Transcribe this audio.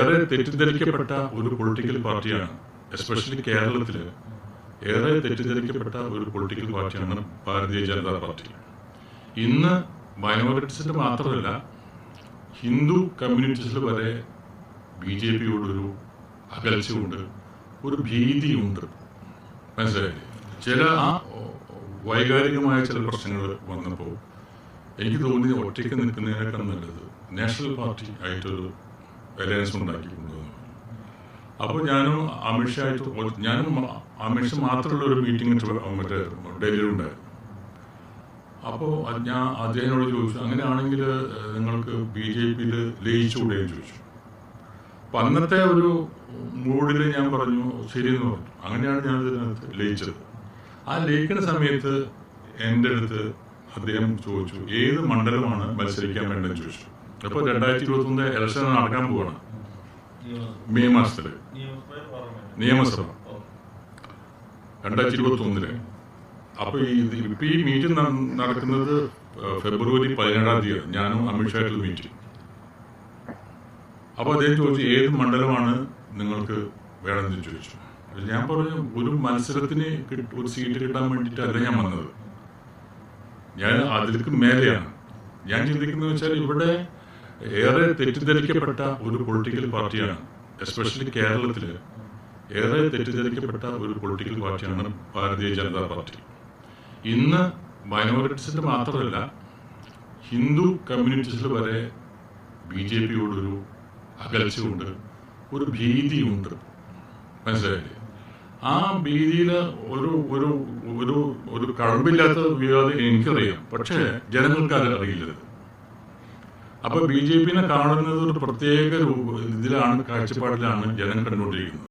ഏറെ തെറ്റിദ്ധരിക്കപ്പെട്ട ഒരു പൊളിറ്റിക്കൽ പാർട്ടിയാണ്, എസ്പെഷ്യലി കേരളത്തിൽ ഏറെ തെറ്റിദ്ധരിക്കപ്പെട്ട ഒരു പൊളിറ്റിക്കൽ പാർട്ടിയാണ് ഭാരതീയ ജനതാ പാർട്ടി. ഇന്ന് മൈനോറിറ്റീസിന് മാത്രമല്ല, ഹിന്ദു കമ്മ്യൂണിറ്റീസിൽ വരെ BJPയോടൊരു അകൽച്ചയുണ്ട്, ഒരു ഭീതിയുണ്ട്. മനസ്സിലായില്ലേ? ചില വൈകാരികമായ ചില പ്രശ്നങ്ങൾ വന്നപ്പോൾ എനിക്ക് തോന്നി ഒറ്റയ്ക്ക് നിൽക്കുന്നതിനേക്കാൾ നല്ലത് നാഷണൽ പാർട്ടി ആയിട്ടൊരു അലയൻസ് ഉണ്ടാക്കി കൊണ്ടുവന്നു. അപ്പോൾ ഞാനും അമിത്ഷാ മാത്രമുള്ള ഒരു മീറ്റിംഗ് മറ്റേ ഡൽഹിയിലുണ്ടായിരുന്നു. അപ്പോൾ ഞാൻ അദ്ദേഹത്തിനോട് ചോദിച്ചു, അങ്ങനെയാണെങ്കിൽ നിങ്ങൾക്ക് BJPയിൽ ലയിച്ചുകൂടെയെന്ന് ചോദിച്ചു. അപ്പം അന്നത്തെ ഒരു മൂഡിൽ ഞാൻ പറഞ്ഞു ശരിയെന്ന് പറഞ്ഞു. അങ്ങനെയാണ് ഞാൻ ഇതിനകത്ത് ലയിച്ചത്. ആ ലയിക്കുന്ന സമയത്ത് എൻ്റെ അടുത്ത് അദ്ദേഹം ചോദിച്ചു, ഏത് മണ്ഡലമാണ് മത്സരിക്കാൻ വേണ്ടതെന്ന് ചോദിച്ചു. അപ്പോൾ 2021 ഇലക്ഷൻ നടക്കാൻ പോവാണ്, മെയ് മാസത്തിൽ നിയമസഭ 2021. അപ്പോൾ ഇപ്പം ഈ മീറ്റിംഗ് നടക്കുന്നത് ഫെബ്രുവരി 17 ഞാനും അമിത്ഷായിട്ടുള്ള മീറ്റിംഗ്. അപ്പോൾ അദ്ദേഹം ചോദിച്ചു, ഏത് മണ്ഡലമാണ് നിങ്ങൾക്ക് വേണമെന്ന് ചോദിച്ചു. ഞാൻ പറഞ്ഞു, ഒരു മത്സരത്തിന് ഒരു സീറ്റ് കിട്ടാൻ വേണ്ടിയിട്ടല്ല ഞാൻ വന്നത്, ഞാൻ അതിലേക്ക് മേലെയാണ്. ഞാൻ ചിന്തിക്കുന്നത് വെച്ചാൽ ഇവിടെ ഏറെ തെറ്റിദ്ധരിക്കപ്പെട്ട ഒരു പൊളിറ്റിക്കൽ പാർട്ടിയാണ്, എസ്പെഷ്യലി കേരളത്തിൽ ഏറെ തെറ്റിദ്ധരിക്കപ്പെട്ട ഒരു പൊളിറ്റിക്കൽ പാർട്ടിയാണ് ഭാരതീയ ജനതാ പാർട്ടി. ഇന്ന് മൈനോറിറ്റീസിന് മാത്രമല്ല, ഹിന്ദു കമ്മ്യൂണിറ്റീസിൽ വരെ BJPയോടൊരു അകൽച്ചയുണ്ട്, ഒരു ഭീതിയുണ്ട്. മനസ്സിലായില്ലേ? ആ ഭീതിയിൽ ഒരു ഒരു ഒരു ഒരു കഴമ്പില്ലാത്ത വിവാദം എനിക്കറിയാം, പക്ഷേ ജനങ്ങൾക്ക് അത് അറിയില്ലത്. അപ്പോൾ BJPനെ കാണുന്നത് ഒരു പ്രത്യേക ഇതിലാണ്, കാഴ്ചപ്പാടിലാണ് ജനം കണ്ടുകൊണ്ടിരിക്കുന്നത്.